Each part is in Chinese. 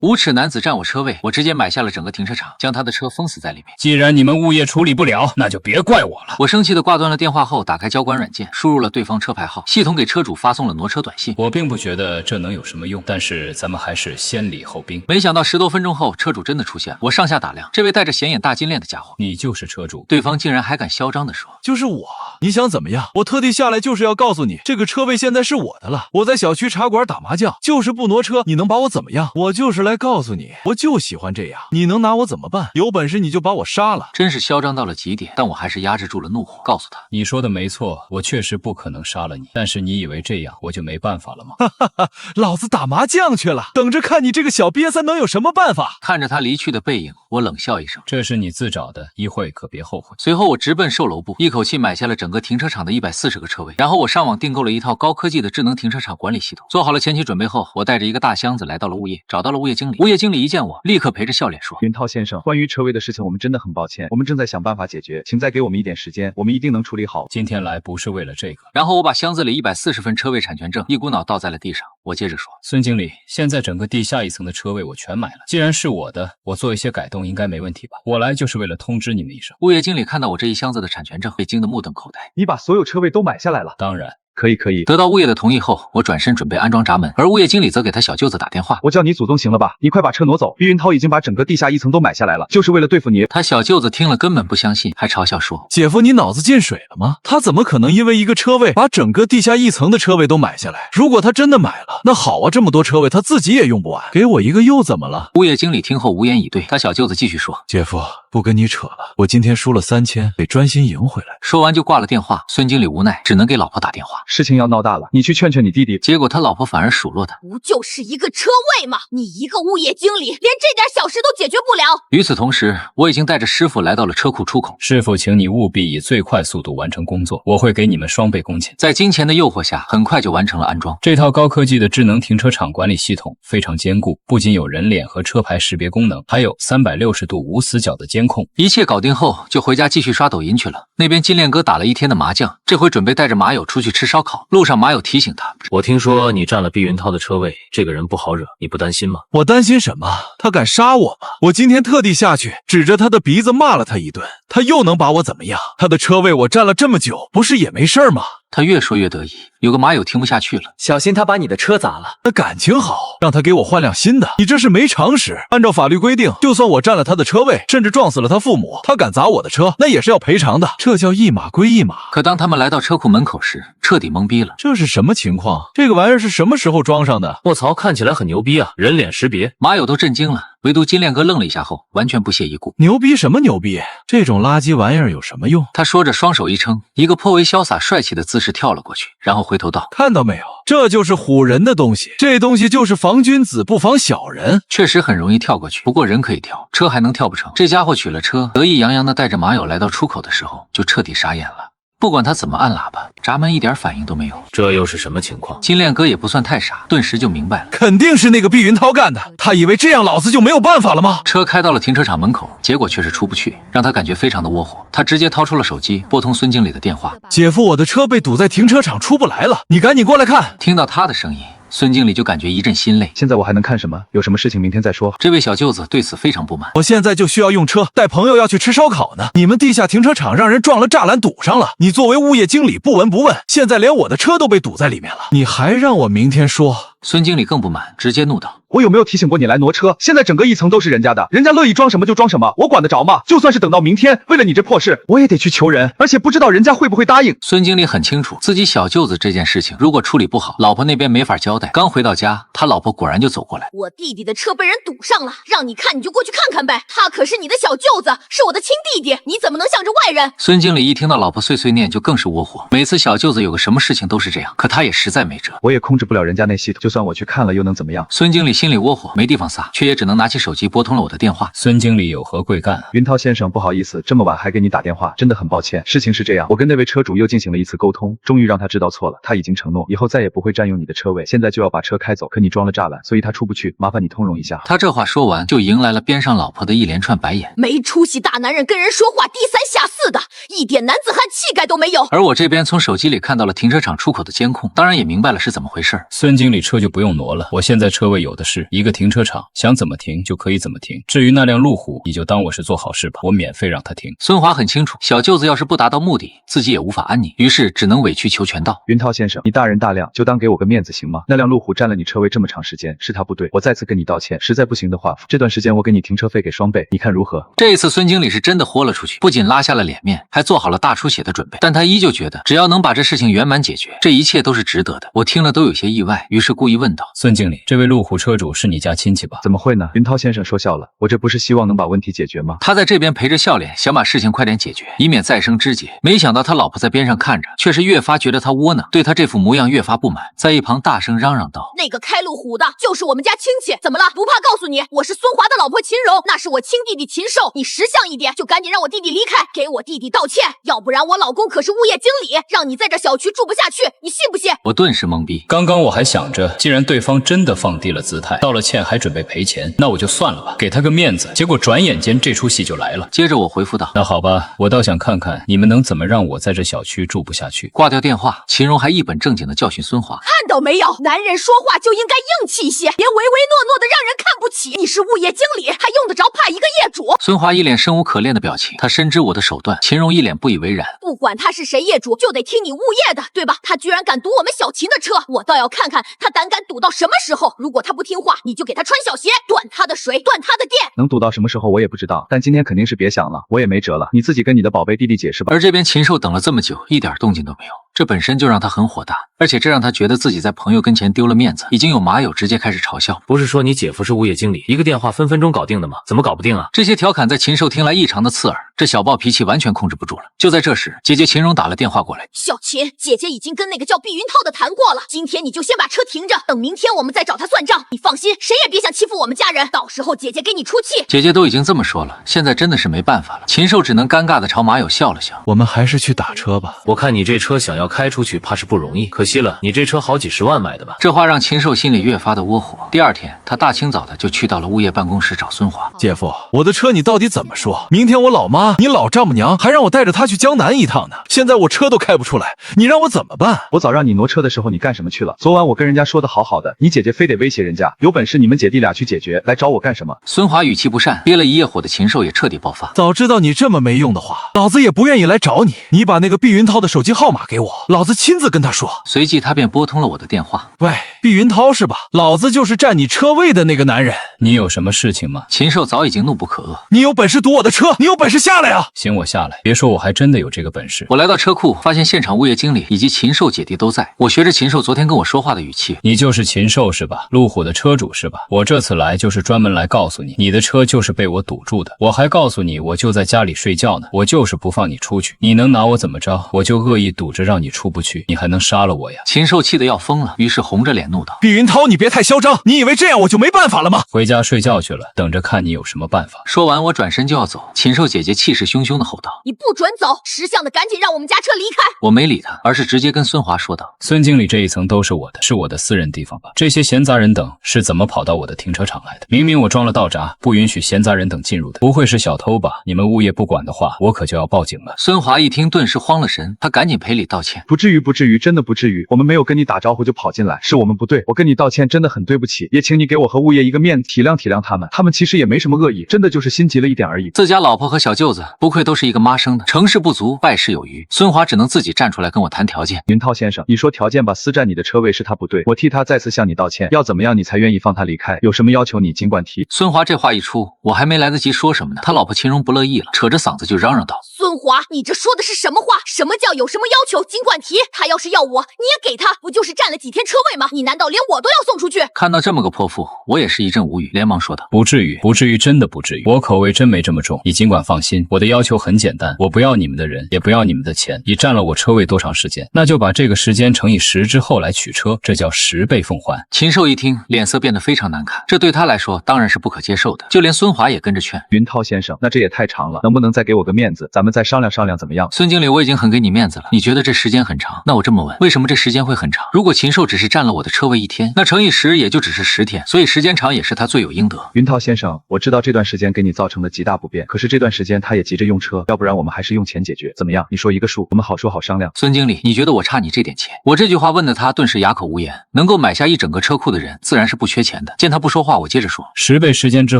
无耻男子占我车位，我直接买下了整个停车场，将他的车封死在里面。既然你们物业处理不了，那就别怪我了。我生气的挂断了电话后，打开交管软件，输入了对方车牌号，系统给车主发送了挪车短信。我并不觉得这能有什么用，但是咱们还是先礼后兵。没想到10多分钟后，车主真的出现了。我上下打量，这位戴着显眼大金链的家伙，你就是车主？对方竟然还敢嚣张的说：“就是我。你想怎么样？我特地下来就是要告诉你，这个车位现在是我的了。我在小区茶馆打麻将，就是不挪车，你能把我怎么样？我就是来告诉你，我就喜欢这样。你能拿我怎么办？有本事你就把我杀了！”真是嚣张到了极点，但我还是压制住了怒火，告诉他：“你说的没错，我确实不可能杀了你，但是你以为这样我就没办法了吗？”哈哈哈，老子打麻将去了，等着看你这个小瘪三能有什么办法！看着他离去的背影，我冷笑一声：“这是你自找的，一会可别后悔。”随后我直奔售楼部，一口气买下了整个停车场的140个车位，然后我上网订购了一套高科技的智能停车场管理系统。做好了前期准备后，我带着一个大箱子来到了物业，找到了物业经理。物业经理一见我，立刻陪着笑脸说：“云涛先生，关于车位的事情，我们真的很抱歉，我们正在想办法解决，请再给我们一点时间，我们一定能处理好。今天来不是为了这个。”然后我把箱子里140份车位产权证一股脑倒在了地上。我接着说：“孙经理，现在整个地下一层的车位我全买了，既然是我的，我做一些改动应该没问题吧？我来就是为了通知你们一声。”物业经理看到我这一箱子的产权证，被惊得目瞪口呆。你把所有车位都买下来了？当然。可以。得到物业的同意后，我转身准备安装闸门，而物业经理则给他小舅子打电话：“我叫你祖宗行了吧？你快把车挪走！毕云涛已经把整个地下一层都买下来了，就是为了对付你。”他小舅子听了根本不相信，还嘲笑说：“姐夫，你脑子进水了吗？他怎么可能因为一个车位把整个地下一层的车位都买下来？如果他真的买了，那好啊，这么多车位他自己也用不完，给我一个又怎么了？”物业经理听后无言以对，他小舅子继续说：“姐夫，不跟你扯了，我今天输了3000，得专心赢回来。”说完就挂了电话。孙经理无奈，只能给老婆打电话。事情要闹大了，你去劝劝你弟弟。结果他老婆反而数落他：“不就是一个车位吗？你一个物业经理，连这点小事都解决不了。”与此同时，我已经带着师傅来到了车库出口。师傅，请你务必以最快速度完成工作，我会给你们双倍工钱。在金钱的诱惑下，很快就完成了安装。这套高科技的智能停车场管理系统非常坚固，不仅有人脸和车牌识别功能，还有360度无死角的监控。一切搞定后，就回家继续刷抖音去了。那边金链哥打了一天的麻将，这回准备带着马友出去吃烧烤。路上马友提醒他：“我听说你占了毕云涛的车位，这个人不好惹，你不担心吗？”我担心什么？他敢杀我吗？我今天特地下去指着他的鼻子骂了他一顿，他又能把我怎么样？他的车位我占了这么久，不是也没事吗？他越说越得意，有个马友听不下去了：“小心他把你的车砸了。”那感情好，让他给我换辆新的。你这是没常识。按照法律规定，就算我占了他的车位，甚至撞死了他父母，他敢砸我的车，那也是要赔偿的。这叫一码归一码。可当他们来到车库门口时，彻底懵逼了。这是什么情况？这个玩意儿是什么时候装上的？卧槽，看起来很牛逼啊！人脸识别，马友都震惊了，唯独金链哥愣了一下后，完全不屑一顾。牛逼什么牛逼？这种垃圾玩意儿有什么用？他说着，双手一撑，一个颇为潇洒帅气的姿势跳了过去，然后回头道：“看到没有？这就是唬人的东西，这东西就是防君子不防小人。”确实很容易跳过去，不过人可以跳，车还能跳不成。这家伙取了车，得意洋洋地带着马友来到出口的时候，就彻底傻眼了。不管他怎么按喇叭，闸门一点反应都没有。这又是什么情况？金链哥也不算太傻，顿时就明白了，肯定是那个毕云涛干的。他以为这样老子就没有办法了吗？车开到了停车场门口，结果却是出不去，让他感觉非常的窝火。他直接掏出了手机，拨通孙经理的电话：“姐夫，我的车被堵在停车场出不来了，你赶紧过来看。”听到他的声音，孙经理就感觉一阵心累。现在我还能看什么？有什么事情明天再说。这位小舅子对此非常不满。我现在就需要用车带朋友要去吃烧烤呢，你们地下停车场让人撞了栅栏堵上了，你作为物业经理不闻不问，现在连我的车都被堵在里面了，你还让我明天说？孙经理更不满，直接怒道：“我有没有提醒过你来挪车？现在整个一层都是人家的，人家乐意装什么就装什么，我管得着吗？就算是等到明天，为了你这破事，我也得去求人，而且不知道人家会不会答应。”孙经理很清楚自己小舅子这件事情，如果处理不好，老婆那边没法交代。刚回到家，他老婆果然就走过来：“我弟弟的车被人堵上了，让你看你就过去看看呗。他可是你的小舅子，是我的亲弟弟，你怎么能向着外人？”孙经理一听到老婆碎碎念，就更是窝火。每次小舅子有个什么事情都是这样，可他也实在没辙。我也控制不了人家那系统，就算我去看了又能怎么样？孙经理心里窝火，没地方撒，却也只能拿起手机拨通了我的电话。孙经理有何贵干啊？云涛先生，不好意思，这么晚还给你打电话，真的很抱歉。事情是这样，我跟那位车主又进行了一次沟通，终于让他知道错了，他已经承诺以后再也不会占用你的车位，现在就要把车开走，可你装了栅栏，所以他出不去，麻烦你通融一下。他这话说完，就迎来了边上老婆的一连串白眼。没出息大男人跟人说话低三下四的，一点男子汉气概都没有。而我这边从手机里看到了停车场出口的监控，当然也明白了是怎么回事。孙经理车就不用挪了，我现在车位有的是，一个停车场，想怎么停就可以怎么停。至于那辆路虎，你就当我是做好事吧，我免费让他停。孙华很清楚，小舅子要是不达到目的，自己也无法安宁，于是只能委曲求全道：云涛先生，你大人大量，就当给我个面子行吗？那辆路虎占了你车位这么长时间，是他不对，我再次跟你道歉。实在不行的话，这段时间我给你停车费给双倍，你看如何？这一次孙经理是真的豁了出去，不仅拉下了脸面，还做好了大出血的准备。但他依旧觉得，只要能把这事情圆满解决，这一切都是值得的。我听了都有些意外，于是故意问道：孙经理，这位路虎车主是你家亲戚吧？怎么会呢？云涛先生说笑了，我这不是希望能把问题解决吗？他在这边陪着笑脸，想把事情快点解决，以免再生枝节。没想到他老婆在边上看着，却是越发觉得他窝囊，对他这副模样越发不满，在一旁大声嚷嚷道：那个开路虎的就是我们家亲戚，怎么了？不怕告诉你，我是孙华的老婆秦荣，那是我亲弟弟秦寿。你识相一点，就赶紧让我弟弟离开，给我弟弟道歉，要不然我老公可是物业经理，让你在这小区住不下去，你信不信？我顿时懵逼。刚刚我还想着，既然对方真的放低了姿态，道了歉还准备赔钱，那我就算了吧，给他个面子。结果转眼间这出戏就来了。接着我回复道：那好吧，我倒想看看你们能怎么让我在这小区住不下去。挂掉电话，秦荣还一本正经地教训孙华：看到没有，男人说话就应该硬气一些，别唯唯诺诺的让人看不起。你是物业经理，还用得着怕一个业主？孙华一脸生无可恋的表情，他深知我的手段。秦荣一脸不以为然：不管他是谁业主，就得听你物业的，对吧？他居然敢堵我们小秦的车，我倒要看看他胆敢堵到什么时候。如果他不听话，你就给他穿小鞋，断他的水，断他的电。能堵到什么时候我也不知道，但今天肯定是别想了，我也没辙了，你自己跟你的宝贝弟弟解释吧。而这边禽兽等了这么久，一点动静都没有，这本身就让他很火大，而且这让他觉得自己在朋友跟前丢了面子。已经有马友直接开始嘲笑：不是说你姐夫是物业经理，一个电话分分钟搞定的吗？怎么搞不定啊？这些调侃在禽兽听来异常的刺耳，这小暴脾气完全控制不住了。就在这时，姐姐秦荣打了电话过来：小秦，姐姐已经跟那个叫毕云涛的谈过了，今天你就先把车停着，等明天我们再找他算账。你放心，谁也别想欺负我们家人，到时候姐姐给你出气。姐姐都已经这么说了，现在真的是没办法了。禽兽只能尴尬的朝马友笑了笑：我们还是去打车吧。我看你这车想要开出去，怕是不容易。可惜了，你这车好几十万买的吧？这话让禽兽心里越发的窝火。第二天，他大清早的就去到了物业办公室找孙华：姐夫，我的车你到底怎么说？明天我老妈，你老丈母娘还让我带着她去江南一趟呢，现在我车都开不出来，你让我怎么办？我早让你挪车的时候你干什么去了？昨晚我跟人家说的好好的，你姐姐非得威胁人家，有本事你们姐弟俩去解决，来找我干什么？孙华语气不善，憋了一夜火的禽兽也彻底爆发：早知道你这么没用的话，老子也不愿意来找你。你把那个毕云涛的手机号码给我，老子亲自跟他说。随即他便拨通了我的电话：喂，毕云涛是吧？老子就是占你车位的那个男人。你有什么事情吗？禽兽早已经怒不可遏：你有本事堵我的车，你有本事下来啊！行，我下来。别说我还真的有这个本事。我来到车库，发现现场物业经理以及禽兽姐弟都在。我学着禽兽昨天跟我说话的语气：你就是禽兽是吧？路虎的车主是吧？我这次来就是专门来告诉你，你的车就是被我堵住的。我还告诉你，我就在家里睡觉呢，我就是不放你出去。你能拿我怎么着？我就恶意堵着让你出不去，你还能杀了我呀？禽兽气得要疯了，于是红着脸怒道：毕云涛，你别太嚣张，你以为这样我就没办法了吗？回家睡觉去了，等着看你有什么办法。说完，我转身就要走，禽兽姐姐气势汹汹地吼道：你不准走，识相的赶紧让我们家车离开。我没理他，而是直接跟孙华说道：孙经理，这一层都是我的，是我的私人地方吧？这些闲杂人等是怎么跑到我的停车场来的？明明我装了道闸，不允许闲杂人等进入的，不会是小偷吧？你们物业不管的话，我可就要报警了。孙华一听顿时慌了神，他赶紧赔礼道歉：不至于不至于，真的不至于，我们没有跟你打招呼就跑进来，是我们不对，我跟你道歉，真的很对不起，也请你给我和物业一个面子，体谅体谅他们，他们其实也没什么恶意，真的就是心急了一点而已。自家老婆和小舅子不愧都是一个妈生的，成事不足败事有余。孙华只能自己站出来跟我谈条件：云涛先生，你说条件吧，私占你的车位是他不对，我替他再次向你道歉，要怎么样你才愿意放他离开？有什么要求你尽管提。孙华这话一出，我还没来得及说什么呢，他老婆秦荣不乐意了，扯着嗓子就嚷嚷道：孙华，你这说的是什么话？什么叫有什么要求尽管提？他要是要我，你也给他，不就是占了几天车位吗？你难道连我都要送出去？看到这么个泼妇，我也是一阵无语，连忙说道：不至于，不至于，真的不至于，我口味真没这么重，你尽管放心，我的要求很简单，我不要你们的人，也不要你们的钱，你占了我车位多长时间，那就把这个时间乘以10之后来取车，这叫10倍奉还。禽兽一听，脸色变得非常难看，这对他来说当然是不可接受的，就连孙华也跟着劝：云涛先生，那这也太长了，能不能再给我个面子，咱们再再商量商量怎么样？孙经理，我已经很给你面子了，你觉得这时间很长？那我这么问，为什么这时间会很长？如果禽兽只是占了我的车位1天，那乘以10也就只是10天，所以时间长也是他罪有应得。云涛先生，我知道这段时间给你造成了极大不便，可是这段时间他也急着用车，要不然我们还是用钱解决，怎么样？你说一个数，我们好说好商量。孙经理，你觉得我差你这点钱？我这句话问的他顿时哑口无言。能够买下一整个车库的人，自然是不缺钱的。见他不说话，我接着说10倍时间之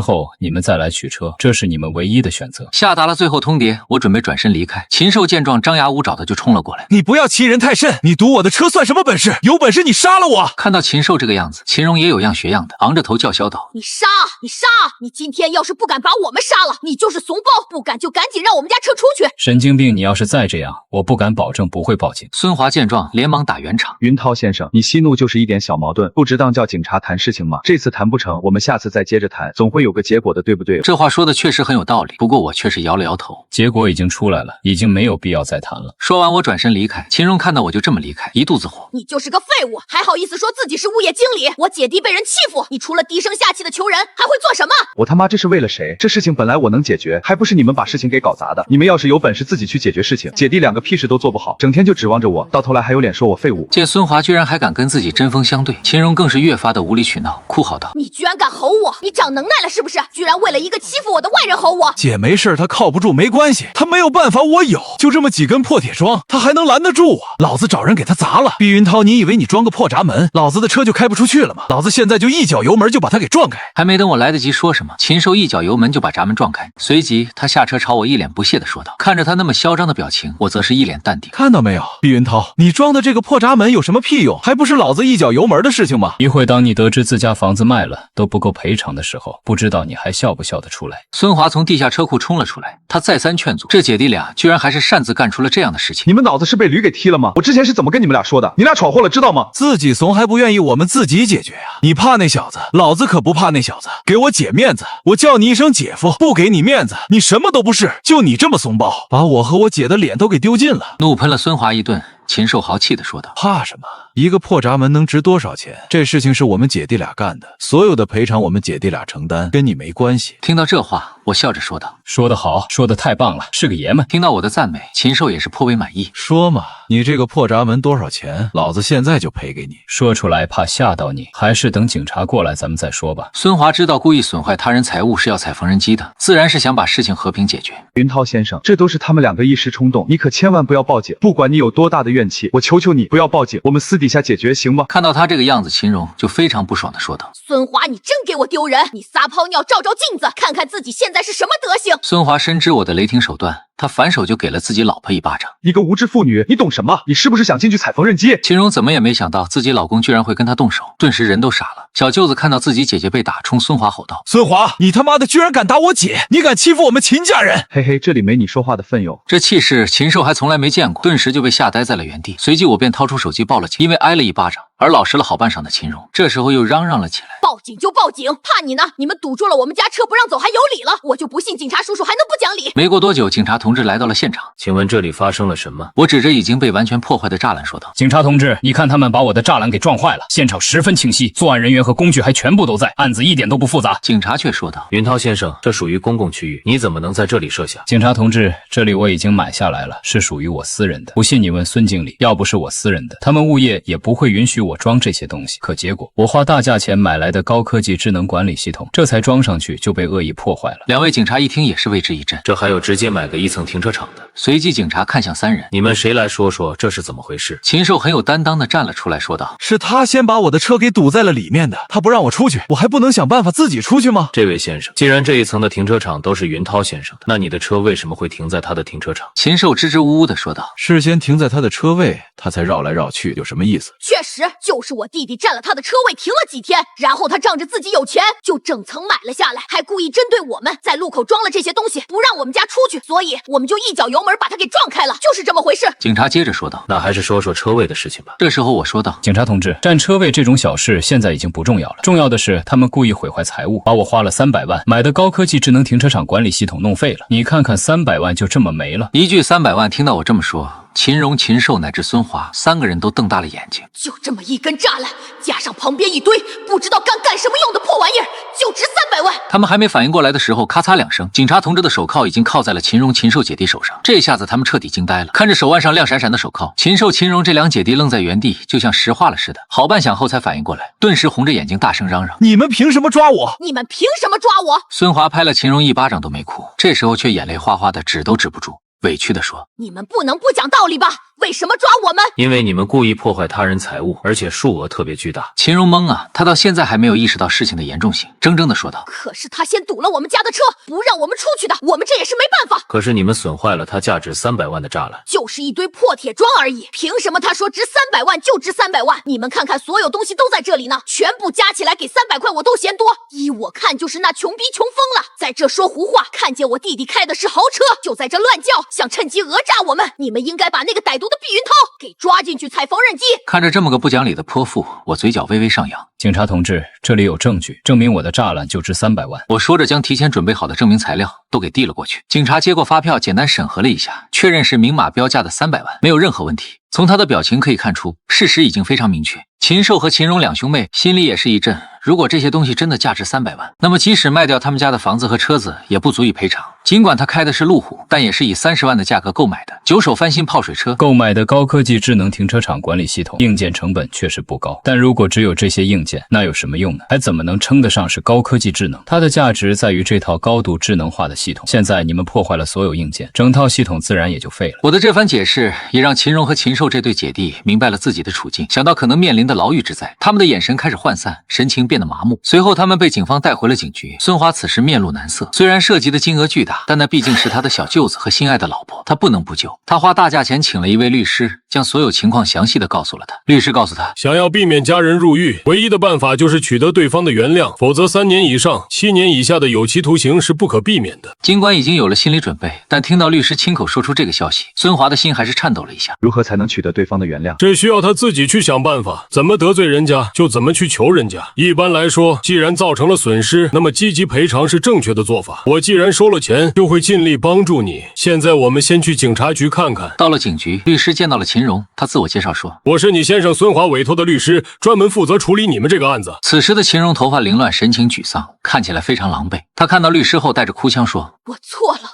后，你们再来取车，这是你们唯一的选择。下达了最后通牒，我准备转身离开。禽兽见状，张牙舞爪的就冲了过来。你不要欺人太甚，你堵我的车算什么本事？有本事你杀了我！看到禽兽这个样子，秦荣也有样学样的，昂着头叫嚣道：你杀！你杀！你今天要是不敢把我们杀了，你就是怂包！不敢就赶紧让我们家车出去！神经病！你要是再这样，我不敢保证不会报警。孙华见状，连忙打圆场。云涛先生，你息怒就是一点小矛盾，不值当叫警察谈事情吗？这次谈不成，我们下次再接着谈，总会有个结果的，对不对？这话说的确实很有道理，不过我却是摇了摇头。结果已经出来了，已经没有必要再谈了。说完，我转身离开。秦荣看到我就这么离开，一肚子火。你就是个废物，还好意思说自己是物业经理？我姐弟被人欺负，你除了低声下气的求人，还会做什么？我他妈这是为了谁？这事情本来我能解决，还不是你们把事情给搞砸的？你们要是有本事自己去解决事情，姐弟2个屁事都做不好，整天就指望着我，到头来还有脸说我废物。见孙华居然还敢跟自己针锋相对，秦荣更是越发的无理取闹，哭嚎道：你居然敢吼我！你长能耐了是不是？居然为了一个欺负我的外人吼我！姐没事，他靠不住没关系，他没有办法，我有，就这么几根破铁桩，他还能拦得住我？老子找人给他砸了！毕云涛，你以为你装个破闸门，老子的车就开不出去了吗？老子现在就一脚油门就把他给撞开！还没等我来得及说什么，禽兽一脚油门就把闸门撞开，随即他下车朝我一脸不屑地说道。看着他那么嚣张的表情，我则是一脸淡定。看到没有，毕云涛，你装的这个破闸门有什么屁用？还不是老子一脚油门的事情吗？一会当你得知自家房子卖了都不够赔偿的时候，不知道你还笑不笑得出来。孙华从地下车库冲了出来，他再三劝阻，这姐弟俩居然还是擅自干出了这样的事情。你们脑子是被驴给踢了吗？我之前是怎么跟你们俩说的？你俩闯祸了知道吗？自己怂还不愿意我们自己解决呀？你怕那小子，老子可不怕那小子。给我姐面子，我叫你一声姐夫，不给你面子，你什么都不是。就你这么怂包，把我和我姐的脸都给丢尽了。怒喷了孙华一顿，禽兽豪气地说道：怕什么？一个破闸门能值多少钱？这事情是我们姐弟俩干的，所有的赔偿我们姐弟俩承担，跟你没关系。听到这话，我笑着说道：说得好，说得太棒了，是个爷们。听到我的赞美，禽兽也是颇为满意。说嘛，你这个破闸门多少钱？老子现在就赔给你。说出来怕吓到你，还是等警察过来咱们再说吧。孙华知道故意损坏他人财物是要踩缝纫机的，自然是想把事情和平解决。云涛先生，这都是他们2个一时冲动，你可千万不要报警，不管你有多大的怨气，我求求你不要报警，我们私底下解决行吗？看到他这个样子，秦荣就非常不爽地说道：孙华，你真给我丢人！你撒泡尿照照镜子，看看自己现在是什么德行！孙华深知我的雷霆手段，他反手就给了自己老婆一巴掌。你个无知妇女，你懂什么？你是不是想进去踩缝纫机？秦荣怎么也没想到自己老公居然会跟他动手，顿时人都傻了。小舅子看到自己姐姐被打，冲孙华吼道：孙华，你他妈的居然敢打我姐！你敢欺负我们秦家人！嘿嘿，这里没你说话的份哟。这气势禽兽还从来没见过，顿时就被吓呆在了原地。随即我便掏出手机报了警，因为挨了一巴掌而老实了好半晌的秦荣，这时候又嚷嚷了起来：报警就报警，怕你呢！你们堵住了我们家车不让走还有理了，我就不信警察叔叔还能不讲理！没过多久，警察同志来到了现场。请问这里发生了什么？我指着已经被完全破坏的栅栏说道：警察同志，你看他们把我的栅栏给撞坏了，现场十分清晰，作案人员和工具还全部都在，案子一点都不复杂。警察却说道：云涛先生，这属于公共区域，你怎么能在这里设下？警察同志，这里我已经买下来了，是属于我私人的。不信你问孙经理，要不是我私人的，他们物业也不会允许我装这些东西。可结果我花大价钱买来的高科技智能管理系统，这才装上去就被恶意破坏了。2位警察一听也是为之一振，这还有直接买个1层停车场的。随即警察看向3人：你们谁来说说这是怎么回事？禽兽很有担当的站了出来说道：是他先把我的车给堵在了里面的，他不让我出去，我还不能想办法自己出去吗？这位先生，既然这1层的停车场都是云涛先生的，那你的车为什么会停在他的停车场？禽兽支支吾吾的说道：事先停在他的车位，他才绕来绕去，有什么意思？确实就是我弟弟占了他的车位停了几天，然后他仗着自己有钱就整层买了下来，还故意针对我们，在路口装了这些东西不让我们家出去，所以我们就一脚油门把他给撞开了，就是这么回事。警察接着说道：那还是说说车位的事情吧。这时候我说道：警察同志，占车位这种小事现在已经不重要了，重要的是他们故意毁坏财物，把我花了300万买的高科技智能停车场管理系统弄废了，你看看300万就这么没了。一句300万，听到我这么说，秦荣、秦寿乃至孙华3个人都瞪大了眼睛。就这么一根栅栏，加上旁边一堆不知道干什么用的破玩意儿，就值300万。他们还没反应过来的时候，咔嚓2声，警察同志的手铐已经铐在了秦荣、秦寿姐弟手上。这下子他们彻底惊呆了，看着手腕上亮闪闪的手铐，秦寿、秦荣这2姐弟愣在原地，就像石化了似的。好半晌后才反应过来，顿时红着眼睛大声嚷嚷：“你们凭什么抓我？你们凭什么抓我？”孙华拍了秦荣一巴掌都没哭，这时候却眼泪哗哗的，止都止不住，委屈地说：“你们不能不讲道理吧？为什么抓我们？因为你们故意破坏他人财物，而且数额特别巨大。”秦荣懵啊，他到现在还没有意识到事情的严重性，怔怔地说道：“可是他先堵了我们家的车，不让我们出去的，我们这也是没办法。可是你们损坏了他价值300万的栅栏，就是一堆破铁桩而已，凭什么他说值300万就值300万？你们看看，所有东西都在这里呢，全部加起来给300块我都嫌多。依我看，就是那穷逼穷疯了，在这说胡话。看见我弟弟开的是豪车，就在这乱叫，想趁机讹诈我们。你们应该把那个歹毒的避孕套给抓进去踩缝纫机。”看着这么个不讲理的泼妇，我嘴角微微上扬。警察同志，这里有证据证明我的栅栏就值300万。我说着，将提前准备好的证明材料都给递了过去。警察接过发票，简单审核了一下，确认是明码标价的300万，没有任何问题。从他的表情可以看出，事实已经非常明确。秦寿和秦荣2兄妹心里也是一震，如果这些东西真的价值300万，那么即使卖掉他们家的房子和车子也不足以赔偿。尽管他开的是路虎，但也是以30万的价格购买的9手翻新泡水车。购买的高科技智能停车场管理系统硬件成本确实不高，但如果只有这些硬件，那有什么用呢？还怎么能称得上是高科技智能？它的价值在于这套高度智能化的系统。现在你们破坏了所有硬件，整套系统自然也就废了。我的这番解释也让秦荣和秦寿这对姐弟明白了自己的处境，想到可能面临的牢狱之灾，他们的眼神开始涣散，神情变得麻木。随后他们被警方带回了警局。孙华此时面露难色，虽然涉及的金额巨大，但那毕竟是他的小舅子和心爱的老婆，他不能不救。他花大价钱请了一位律师，将所有情况详细的告诉了他。律师告诉他，想要避免家人入狱，唯一的办法就是取得对方的原谅，否则3年以上7年以下的有期徒刑是不可避免的。尽管已经有了心理准备，但听到律师亲口说出这个消息，孙华的心还是颤抖了一下。如何才能取得对方的原谅？这需要他自己去想办法，怎么得罪人家就怎么去求人家。一般来说，既然造成了损失，那么积极赔偿是正确的做法。我既然收了钱，就会尽力帮助你。现在我们先去警察局看看。到了警局，律师见到了秦荣，他自我介绍说，我是你先生孙华委托的律师，专门负责处理你们这个案子。此时的秦荣头发凌乱，神情沮丧，看起来非常狼狈。他看到律师后带着哭腔说，我错了，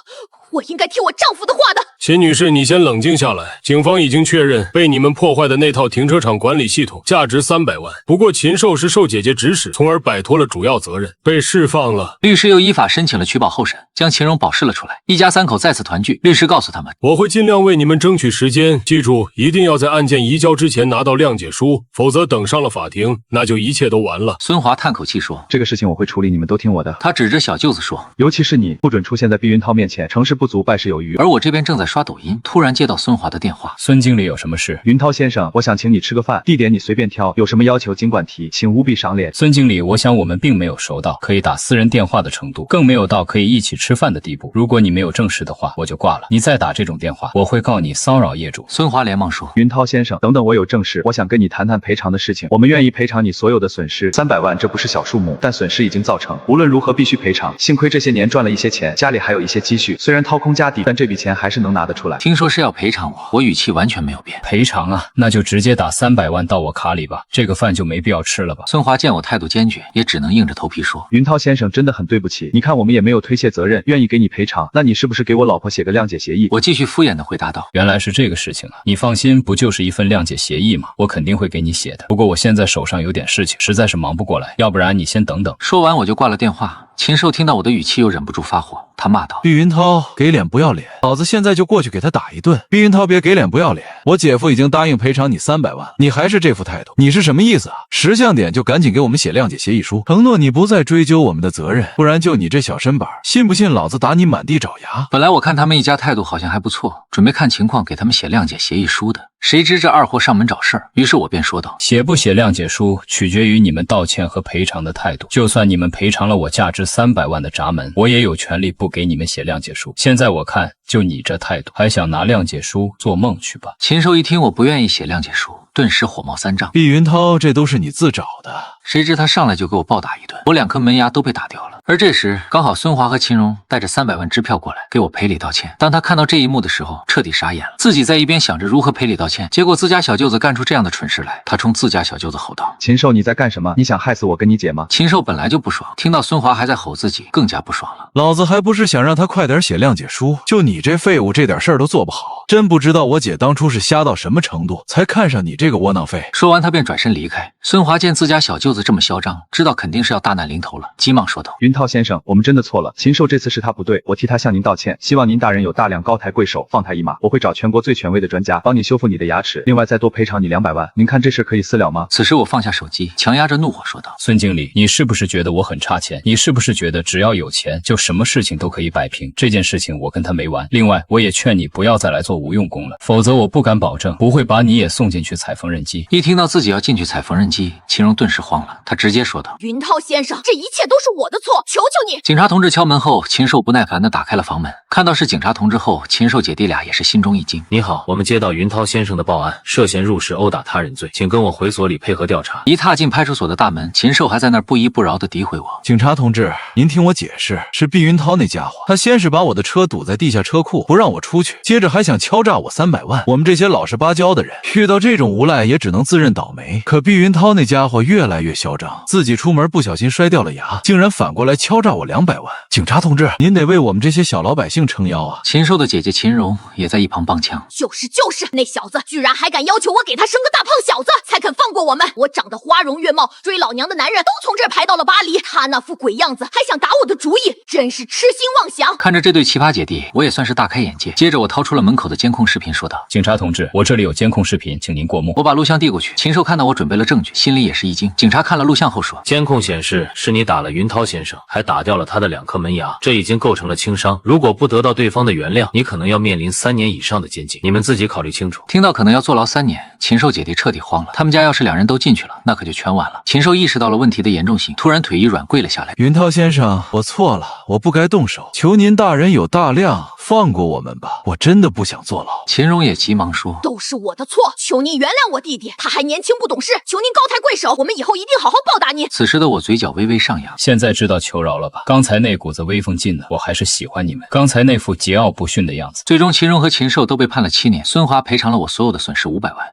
我应该听我丈夫的话的。秦女士，你先冷静下来。警方已经确认，被你们破坏的那套停车场管理系统价值300万。不过秦寿是受姐姐指使，从而摆脱了主要责任，被释放了。律师又依法申请了取保候审，将秦荣保释了出来。一家3口再次团聚。律师告诉他们，我会尽量为你们争取时间，记住，一定要在案件移交之前拿到谅解书，否则等上了法庭，那就一切都完了。孙华叹口气说，这个事情我会处理，你们都听我的。他指着小舅子说，尤其是你，不准出现在避孕套面前，成事不足败事有余。而我这边正在刷抖音，突然接到孙华的电话。孙经理有什么事？云涛先生，我想请你吃个饭，地点你随便挑，有什么要求尽管提，请务必赏脸。孙经理，我想我们并没有熟到可以打私人电话的程度，更没有到可以一起吃饭的地步。如果你没有证实的话，我就挂了。你再打这种电话，我会告你骚扰业主。孙华连忙说，云涛先生，等等，我有证实，我想跟你谈谈赔偿的事情。我们愿意赔偿你所有的损失，300万这不是小数目，但损失已经造成，无论如何必须赔偿。幸亏这些年赚了一些钱，家里还有一些积蓄，虽然掏空家底，但这笔钱还是能拿得出来。听说是要赔偿我语气完全没有变。赔偿啊，那就直接打300万到我卡里吧，这个饭就没必要吃了吧。孙华见我态度坚决，也只能硬着头皮说，云涛先生真的很对不起，你看我们也没有推卸责任，愿意给你赔偿，那你是不是给我老婆写个谅解协议？我继续敷衍的回答道，原来是这个事情啊，你放心，不就是一份谅解协议吗？我肯定会给你写的，不过我现在手上有点事情，实在是忙不过来，要不然你先等等。说完我就挂了电话。秦寿听到我的语气又忍不住发火，他骂道，毕云涛给脸不要脸，老子现在就过去给他打一顿。毕云涛别给脸不要脸，我姐夫已经答应赔偿你300万，你还是这副态度，你是什么意思啊？识相点就赶紧给我们写谅解协议书，承诺你不再追究我们的责任，不然就你这小身板，信不信老子打你满地找牙？本来我看他们一家态度好像还不错，准备看情况给他们写谅解协议书的，谁知这二货上门找事儿，于是我便说道，写不写谅解书取决于你们道歉和赔偿的态度，就算你们赔偿了我价值300万的闸门，我也有权利不给你们写谅解书。现在我看就你这态度，还想拿谅解书做梦去吧。秦寿一听我不愿意写谅解书，顿时火冒三丈。毕云涛，这都是你自找的。谁知他上来就给我暴打一顿，我2颗门牙都被打掉了。而这时刚好孙华和秦荣带着300万支票过来给我赔礼道歉。当他看到这一幕的时候，彻底傻眼了，自己在一边想着如何赔礼道歉，结果自家小舅子干出这样的蠢事来，他冲自家小舅子吼道：“禽兽，你在干什么？你想害死我跟你姐吗？”禽兽本来就不爽，听到孙华还在吼自己，更加不爽了。老子还不是想让他快点写谅解书，就你这废物，这点事儿都做不好，真不知道我姐当初是瞎到什么程度，才看上你这个窝囊废。说完，他便转身离开。孙华见自家小舅子这么嚣张，知道肯定是要大难临头了，急忙说道：“云涛先生，我们真的错了，禽兽这次是他不对，我替他向您道歉，希望您大人有大量，高抬贵手，放他一马。我会找全国最权威的专家帮你修复你的牙齿，另外再多赔偿你200万。您看这事可以私了吗？”此时我放下手机，强压着怒火说道：“孙经理，你是不是觉得我很差钱？你是不是觉得只要有钱就什么事情都可以摆平？这件事情我跟他没完。另外，我也劝你不要再来做无用功了，否则我不敢保证不会把你也送进去踩缝纫机。”一听到自己要进去踩缝纫机，秦荣顿时慌了，他直接说道：“云涛先生，这一切都是我的错，求求你！”警察同志敲门后，禽兽不耐烦地打开了房门，看到是警察同志后，禽兽姐弟俩也是心中一惊。你好，我们接到云涛先生的报案，涉嫌入室殴打他人罪，请跟我回所里配合调查。一踏进派出所的大门，禽兽还在那儿不依不饶地诋毁我。警察同志，您听我解释，是毕云涛那家伙，他先是把我的车堵在地下车库，不让我出去，接着还想敲诈我300万。我们这些老实巴交的人，遇到这种无赖也只能自认倒霉。可毕云涛那家伙越来越嚣张，自己出门不小心摔掉了牙，竟然反过来敲诈我200万。警察同志，您得为我们这些小老百姓撑腰啊！禽兽的姐姐秦荣也在一旁帮腔：“就是，那小子居然还敢要求我给他生个大胖小子，才肯放过我们。我长得花容月貌，追老娘的男人都从这儿排到了巴黎，他那副鬼样子还想打我的主意，真是痴心妄想。”看着这对奇葩姐弟，我也算是大开眼界。接着我掏出了门口的监控视频，说道：“警察同志，我这里有监控视频，请您过目。”我把录像递过去，禽兽看到我准备了证据，心里也是一惊。警察看了录像后说：“监控显示是你打了云涛先生，还打掉了他的2颗门牙，这已经构成了轻伤。如果不得到对方的原谅，你可能要面临3年以上的监禁。你们自己考虑清楚。”听到可能要坐牢3年，禽兽姐弟彻底慌了。他们家要是2人都进去了，那可就全完了。禽兽意识到了问题的严重性，突然腿一软跪了下来：“云涛先生，我错了，我不该动手，求您大人有大量，放过我们吧，我真的不想坐牢。”秦荣也急忙说：“都是我的错，求您原谅我弟弟，他还年轻不懂事，求您高抬贵手，我们以后一定好好报答你。”此时的我嘴角微微上扬，现在知道求饶了吧？刚才那股子威风劲呢，我还是喜欢你们。刚才那副桀骜不驯的样子。最终秦荣和禽兽都被判了7年，孙华赔偿了我所有的损失500万。